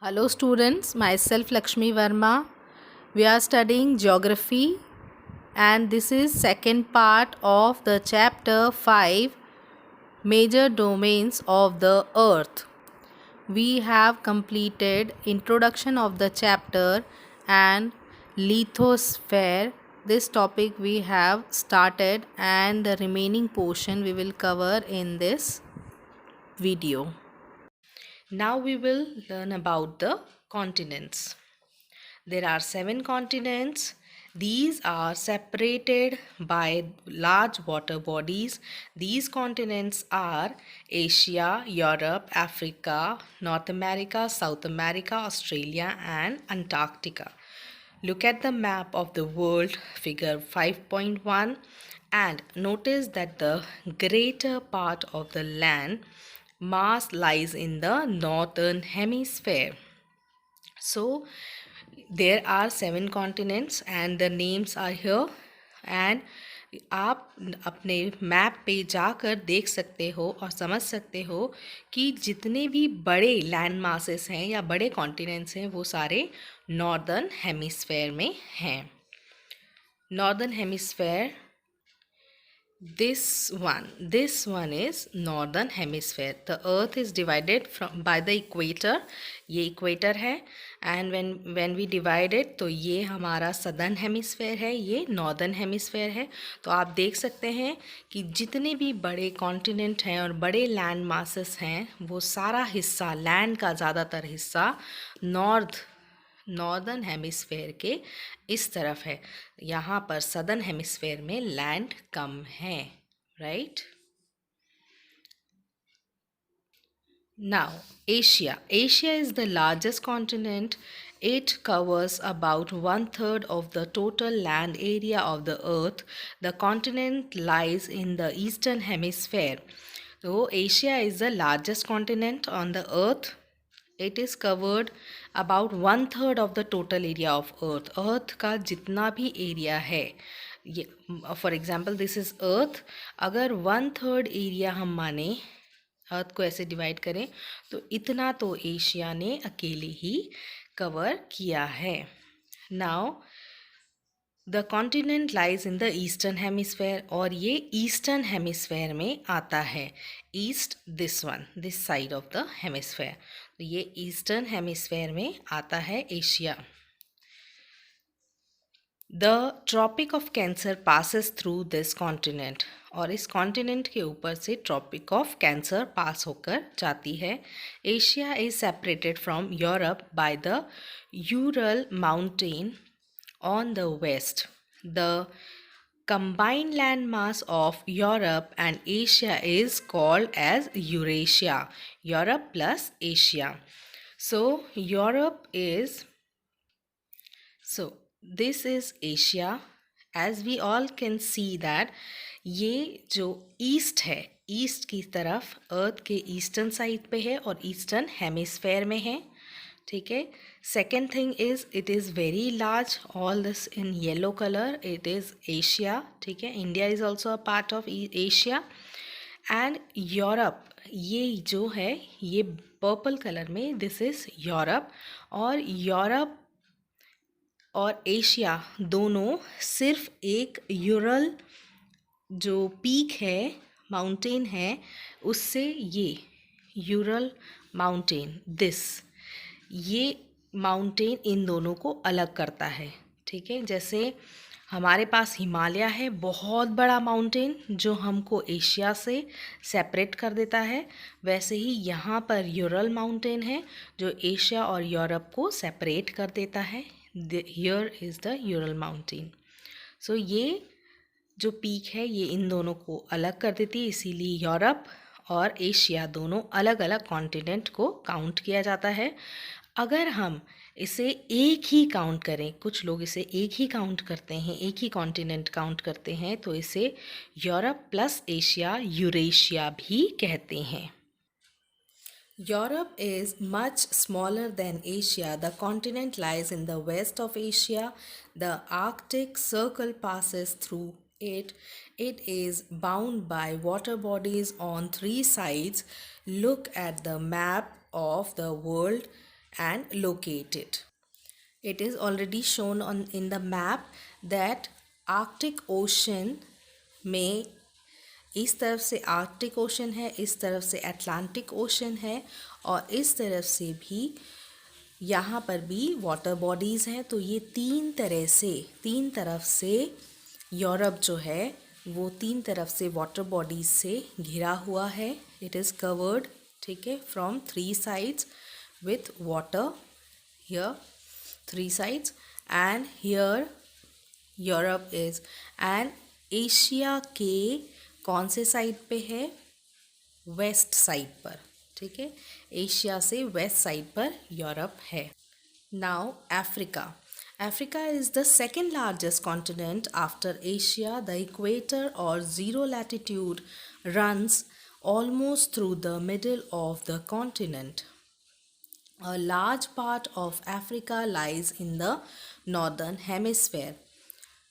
Hello students, myself Lakshmi Verma. We are studying geography and this is second part of the chapter 5 major domains of the earth. We have completed introduction of the chapter and lithosphere. This topic we have started and the remaining portion we will cover in this video. Now we will learn about the continents. There are 7 continents. These are separated by large water bodies. These continents are Asia, Europe, Africa, North America, South America, Australia, and Antarctica. Look at the map of the world, figure 5.1, and notice that the greater part of the land mass lies in the northern hemisphere. So, there are 7 continents and the names are here and आप अपने map पे जाकर देख सकते हो और समझ सकते हो कि जितने भी बड़े लैंड मासेस हैं या बड़े कॉन्टिनेंट्स हैं वो सारे नॉर्दर्न हेमिस्फेयर में हैं. Northern hemisphere this one is northern hemisphere. The earth is divided from by the equator. ये equator है and when we divide it तो ये हमारा southern hemisphere है, ये northern hemisphere है. तो आप देख सकते हैं कि जितने भी बड़े continent हैं और बड़े land masses हैं वो सारा हिस्सा land का ज़्यादातर हिस्सा नॉर्दर्न हेमिस्फेयर के इस तरफ है. यहाँ पर सदर्न हेमिस्फेयर में लैंड कम है, right. Now Asia is the largest continent. It covers about 1/3 of the total land area of the earth. The continent lies in the eastern hemisphere. So Asia is the largest continent on the earth. It is covered about 1/3 of the total area of earth. earth का जितना भी area है, ये for example this is earth. अगर 1/3 area हम माने, अर्थ को ऐसे डिवाइड करें तो इतना तो एशिया ने अकेले ही कवर किया है. Now the continent lies in the eastern hemisphere और ये ईस्टर्न हेमिस्फेयर में आता है. East this side of the hemisphere. तो ये ईस्टर्न हेमिस्फेयर में आता है Asia. The Tropic of Cancer passes through this continent और इस कॉन्टिनेंट के ऊपर से ट्रॉपिक ऑफ कैंसर पास होकर जाती है. Asia is separated from Europe by the Ural mountain on the west. The combined landmass of Europe and Asia is called as Eurasia. Europe plus Asia. So this is Asia. As we all can see that ये जो east है, east की तरफ अर्थ के eastern side पे है और eastern hemisphere में है. ठीक है. Second thing is it is very large. All this in yellow colour, it is Asia. ठीक है. India is also a part of Asia. And Europe, ये जो है ये पर्पल कलर में, दिस इज़ यूरोप. और यूरोप और एशिया दोनों सिर्फ एक यूरल जो पीक है, माउंटेन है, उससे ये यूरल माउंटेन ये माउंटेन इन दोनों को अलग करता है. ठीक है. जैसे हमारे पास हिमालय है, बहुत बड़ा माउंटेन जो हमको एशिया से सेपरेट कर देता है, वैसे ही यहाँ पर यूरल माउंटेन है जो एशिया और यूरोप को सेपरेट कर देता है. Here is the Ural mountain. So ये जो पीक है ये इन दोनों को अलग कर देती है, इसीलिए यूरोप और एशिया दोनों अलग अलग कॉन्टिनेंट को काउंट किया जाता है. अगर हम इसे एक ही काउंट करें, कुछ लोग इसे एक ही काउंट करते हैं, एक ही कॉन्टिनेंट काउंट करते हैं, तो इसे यूरोप प्लस एशिया यूरेशिया भी कहते हैं. Europe is much smaller than Asia. The continent lies in the west of Asia. The Arctic Circle passes through it. It is bound by water bodies on 3 sides. Look at the map of the world. and locate it. It is already shown on in the map that Arctic Ocean में इस तरफ से Arctic ocean है, इस तरफ से Atlantic ocean है और इस तरफ से भी यहाँ पर भी वाटर बॉडीज़ हैं। तो ये तीन तरफ से यूरोप जो है वो तीन तरफ से वाटर बॉडीज से घिरा हुआ है। इट इज़ कवर्ड, ठीक है, from 3 sides with water. Here 3 sides and here Europe is. And Asia के कौन से साइड पे है? वेस्ट साइड पर, ठीक है, एशिया से वेस्ट साइड पर यूरोप है। Now Africa. Africa is the second largest continent after Asia. The equator or zero latitude runs almost through the middle of the continent. A large part of Africa lies in the northern hemisphere.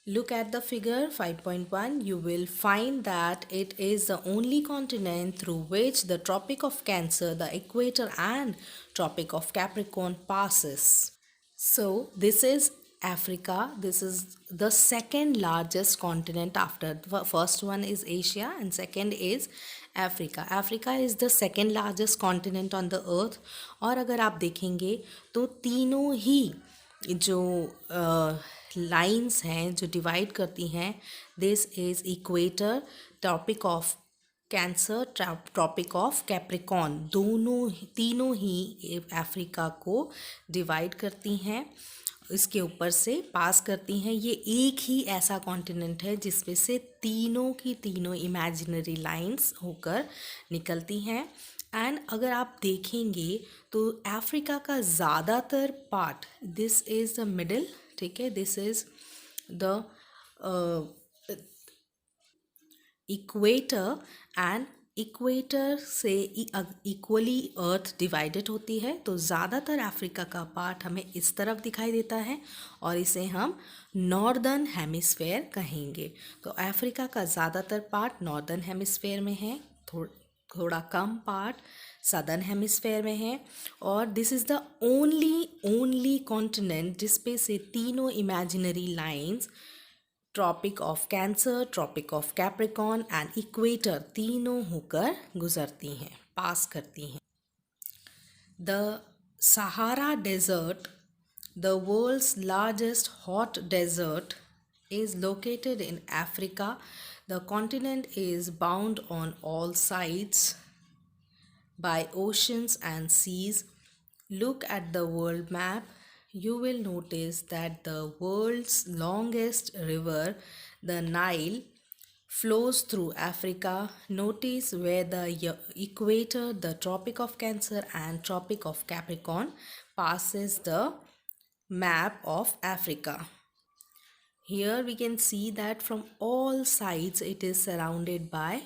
Look at the figure 5.1. You will find that it is the only continent through which the Tropic of Cancer, the equator and Tropic of Capricorn passes. So this is Africa. This is the second largest continent after the first one is Asia and second is Africa. Africa is the second largest continent on the earth. और अगर आप देखेंगे तो तीनों ही जो lines हैं जो divide करती हैं, this is equator, Tropic of Cancer, Tropic of Capricorn, तीनों ही अफ्रीका को डिवाइड करती हैं, इसके ऊपर से पास करती हैं। ये एक ही ऐसा कॉन्टिनेंट है जिसमें से तीनों की तीनों इमेजिनरी लाइंस होकर निकलती हैं। एंड अगर आप देखेंगे तो अफ्रीका का ज़्यादातर part, this is the middle, ठीक है, this is the equator and equator से इक्वली अर्थ डिवाइडेड होती है। तो ज़्यादातर अफ्रीका का पार्ट हमें इस तरफ दिखाई देता है और इसे हम नॉर्दर्न हेमिस्फेयर कहेंगे। तो अफ्रीका का ज़्यादातर पार्ट नॉर्दर्न हेमिस्फेयर में है, थोड़ा कम पार्ट सदर्न हेमिस्फेयर में है। और this is the only continent जिसपे से तीनों imaginary lines, Tropic of Cancer, Tropic of Capricorn and equator, तीनों होकर गुजरती हैं, पास करती हैं। The Sahara desert, the world's largest hot desert, is located in Africa. The continent is bound on all sides by oceans and seas. Look at the world map. You will notice that the world's longest river, the Nile, flows through Africa. Notice where the equator, the Tropic of Cancer and Tropic of Capricorn passes the map of Africa. Here we can see that from all sides it is surrounded by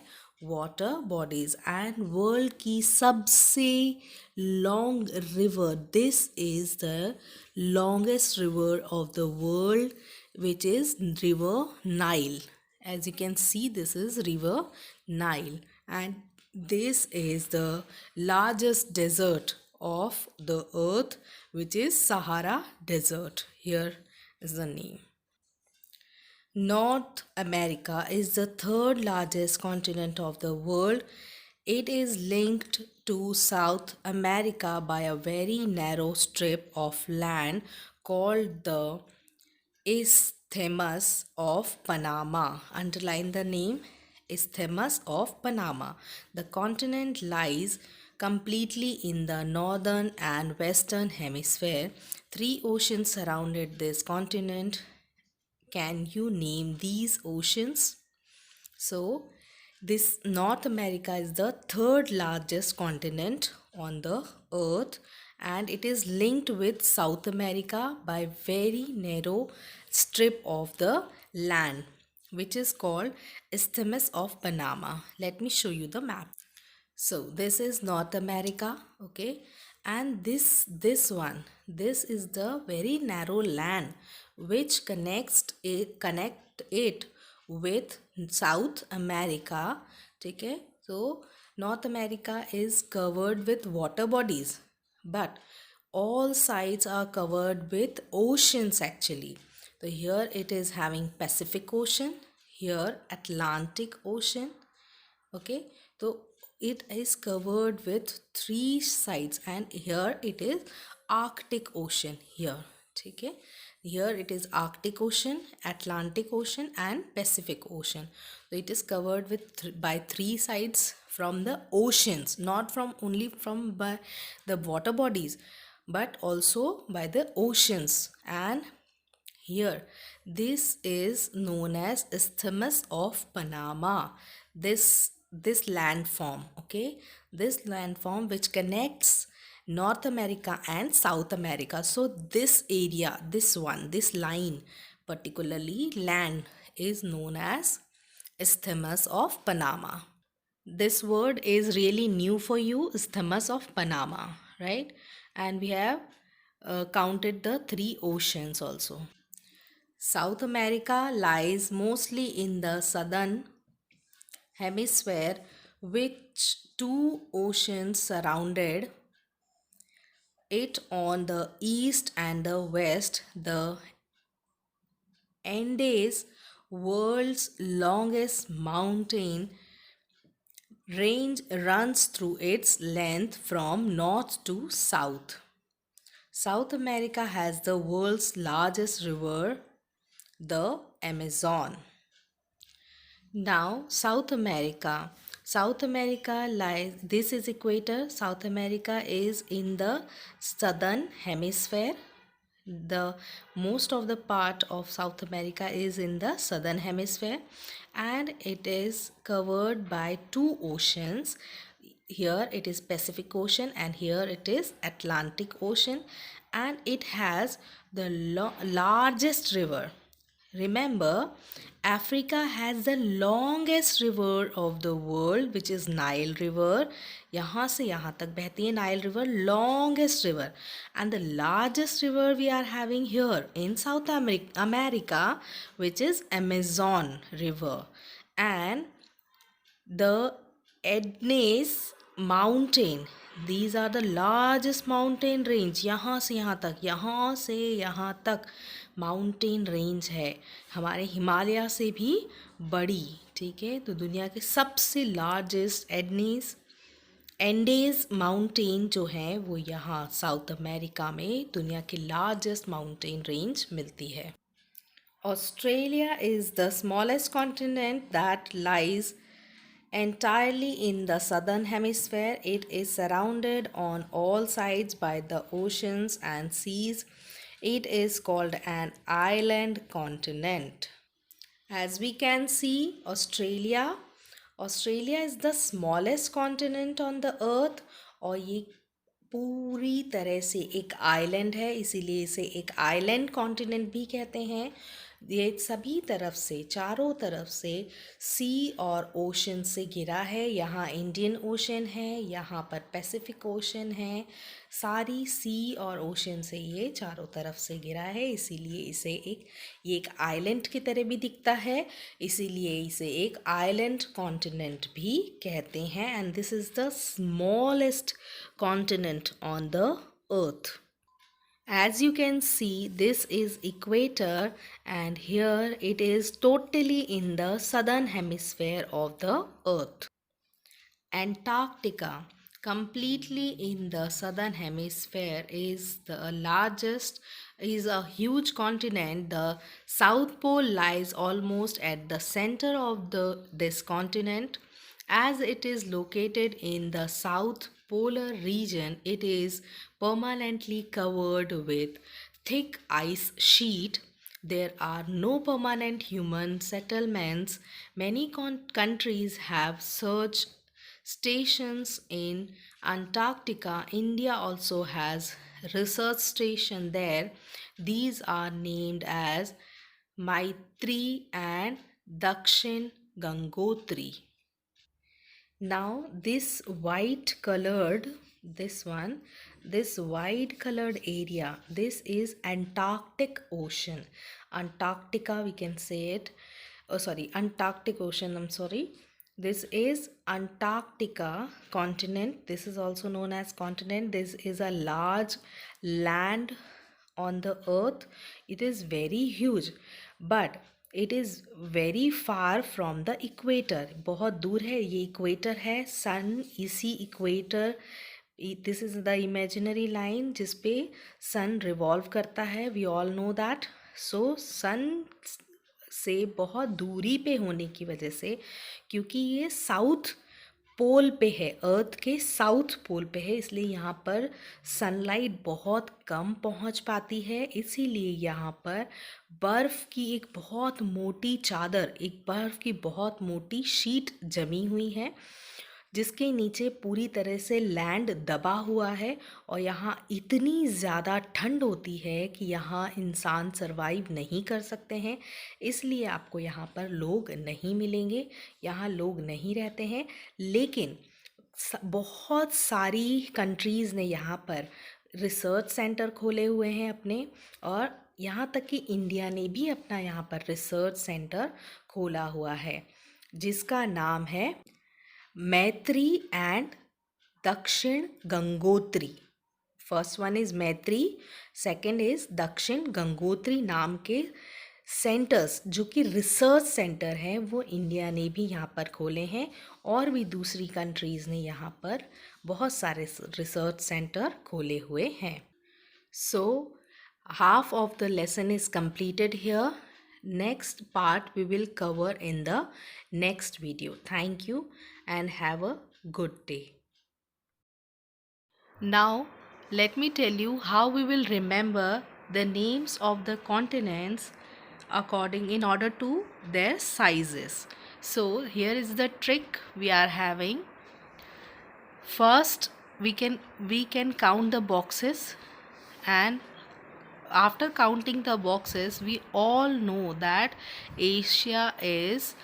water bodies and world की सबसे long river, this is the longest river of the world, which is river Nile. As you can see, this is river Nile and this is the largest desert of the earth, which is Sahara Desert. Here is the name. North America is the third largest continent of the world. It is linked to South America by a very narrow strip of land called the Isthmus of Panama. Underline the name, Isthmus of Panama. The continent lies completely in the northern and western hemisphere. 3 oceans surrounded this continent. Can you name these oceans? So this North America is the third largest continent on the earth and it is linked with South America by very narrow strip of the land, which is called Isthmus of Panama. Let me show you the map. So this is North America, okay, and this is the very narrow land which connect it with South America, ठीक है। So North America is covered with water bodies, but all sides are covered with oceans actually. So here it is having Pacific Ocean, here Atlantic Ocean. Okay, so it is covered with three sides, and here it is Arctic Ocean here. Okay, here it is Arctic Ocean, Atlantic Ocean and Pacific Ocean. So it is covered with by three sides from the oceans, not from only from by the water bodies, but also by the oceans. And here, this is known as Isthmus of Panama. This landform, okay, this landform which connects North America and South America. So this area, this line, particularly land, is known as Isthmus of Panama. This word is really new for you, Isthmus of Panama, right? And we have counted the three oceans also. South America lies mostly in the southern hemisphere, which two oceans surrounded it on the east and the west. The Andes, world's longest mountain range, runs through its length from north to south. South America has the world's largest river, the Amazon. Now, South America. South America lies, this is equator. South America is in the southern hemisphere. The most of the part of South America is in the southern hemisphere, and it is covered by two oceans. Here it is Pacific Ocean and here it is Atlantic Ocean, and it has the largest river. Remember, Africa has the longest river of the world, which is Nile River. यहाँ से यहाँ तक बहती है Nile River, longest river. And the largest river we are having here in South America, which is Amazon River. And the Andes mountain, these are the largest mountain range. यहाँ से यहाँ तक, यहाँ से यहाँ तक माउंटेन रेंज है, हमारे हिमालय से भी बड़ी. ठीक है, तो दुनिया के सबसे लार्जेस्ट एंडेज माउंटेन जो है वो यहाँ साउथ अमेरिका में दुनिया की लार्जेस्ट माउंटेन रेंज मिलती है. Australia is the smallest continent that lies entirely in the southern hemisphere. It is surrounded on all sides by the oceans and seas. It is called an island continent. As we can see, Australia is the smallest continent on the earth, और ये पूरी तरह से एक island है, इसीलिए इसे एक आइलैंड कॉन्टिनेंट भी कहते हैं. ये सभी तरफ से, चारों तरफ से सी और ओशन से घिरा है. यहाँ इंडियन ओशन है, यहाँ पर पैसिफिक ओशन है, सारी सी और ओशन से ये चारों तरफ से घिरा है. इसीलिए इसे ये एक आइलैंड की तरह भी दिखता है, इसीलिए इसे एक आइलैंड कॉन्टिनेंट भी कहते हैं. And this is the smallest continent on the earth. As you can see, this is equator, and here it is totally in the southern hemisphere of the earth. Antarctica, completely in the southern hemisphere, is a huge continent. The South Pole lies almost at the center of this continent. As it is located in the South Polar region, it is permanently covered with thick ice sheet. There are no permanent human settlements. Many countries have search stations in Antarctica. India also has research station there. These are named as Maitri and Dakshin Gangotri. Now this white colored area, this is Antarctic Ocean. Antarctica, we can say it. Antarctic Ocean, I'm sorry. This is Antarctica continent. This is also known as continent. This is a large land on the earth. It is very huge, but it is very far from the equator. बहुत दूर है, ये equator है. Sun इसी equator, this is the imaginary line जिस पे sun revolve करता है. We all know that. So sun से बहुत दूरी पे होने की वजह से, क्योंकि ये साउथ पोल पे है, अर्थ के साउथ पोल पे है, इसलिए यहाँ पर सनलाइट बहुत कम पहुँच पाती है. इसीलिए यहाँ पर बर्फ़ की एक बहुत मोटी चादर, एक बर्फ़ की बहुत मोटी शीट जमी हुई है, जिसके नीचे पूरी तरह से लैंड दबा हुआ है. और यहाँ इतनी ज़्यादा ठंड होती है कि यहाँ इंसान सरवाइव नहीं कर सकते हैं. इसलिए आपको यहाँ पर लोग नहीं मिलेंगे, यहाँ लोग नहीं रहते हैं. लेकिन बहुत सारी कंट्रीज़ ने यहाँ पर रिसर्च सेंटर खोले हुए हैं अपने, और यहाँ तक कि इंडिया ने भी अपना यहाँ पर रिसर्च सेंटर खोला हुआ है, जिसका नाम है मैत्री एंड दक्षिण गंगोत्री. फर्स्ट वन इज़ मैत्री, सेकंड इज़ दक्षिण गंगोत्री नाम के सेंटर्स, जो कि रिसर्च सेंटर हैं, वो इंडिया ने भी यहाँ पर खोले हैं. और भी दूसरी कंट्रीज़ ने यहाँ पर बहुत सारे रिसर्च सेंटर खोले हुए हैं. So half of the lesson is completed here. Next part we will cover in the next video. Thank you and have a good day. Now let me tell you how we will remember the names of the continents according in order to their sizes. So here is the trick we are having. First we can count the boxes, and after counting the boxes we all know that Asia is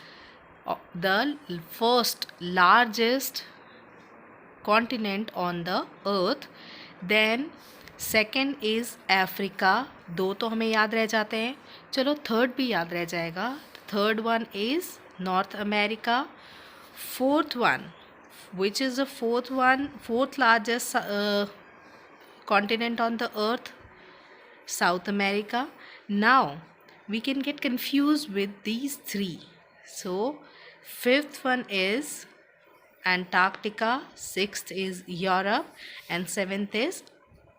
the first largest continent on the earth. Then second is Africa. दो तो हमें याद रह जाते हैं, चलो third भी याद रह जाएगा. Third one is north America. Fourth one, which is the fourth largest continent on the earth, South America. Now we can get confused with these three. So fifth one is Antarctica, sixth is Europe, and seventh is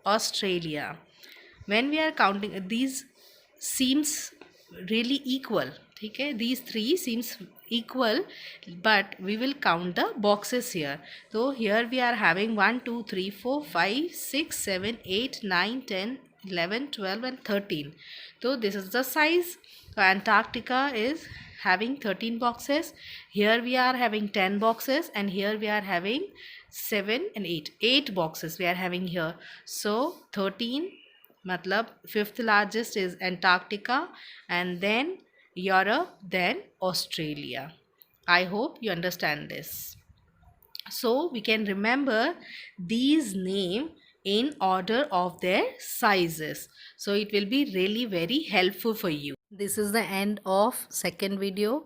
Australia. When we are counting, these seems really equal. ठीक है, these three seems equal, but we will count the boxes here. So here we are having 1 2 3 4 5 6 7 8 9 10 11 12 and 13. So this is the size. So Antarctica is having 13 boxes. Here we are having 10 boxes, and here we are having 7 and 8 boxes we are having here. So 13 matlab fifth largest is Antarctica, and then Europe, then Australia. I hope you understand this. So we can remember these names in order of their sizes. So it will be really very helpful for you. This is the end of second video.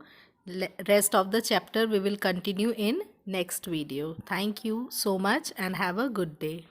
Rest of the chapter we will continue in next video. Thank you so much and have a good day.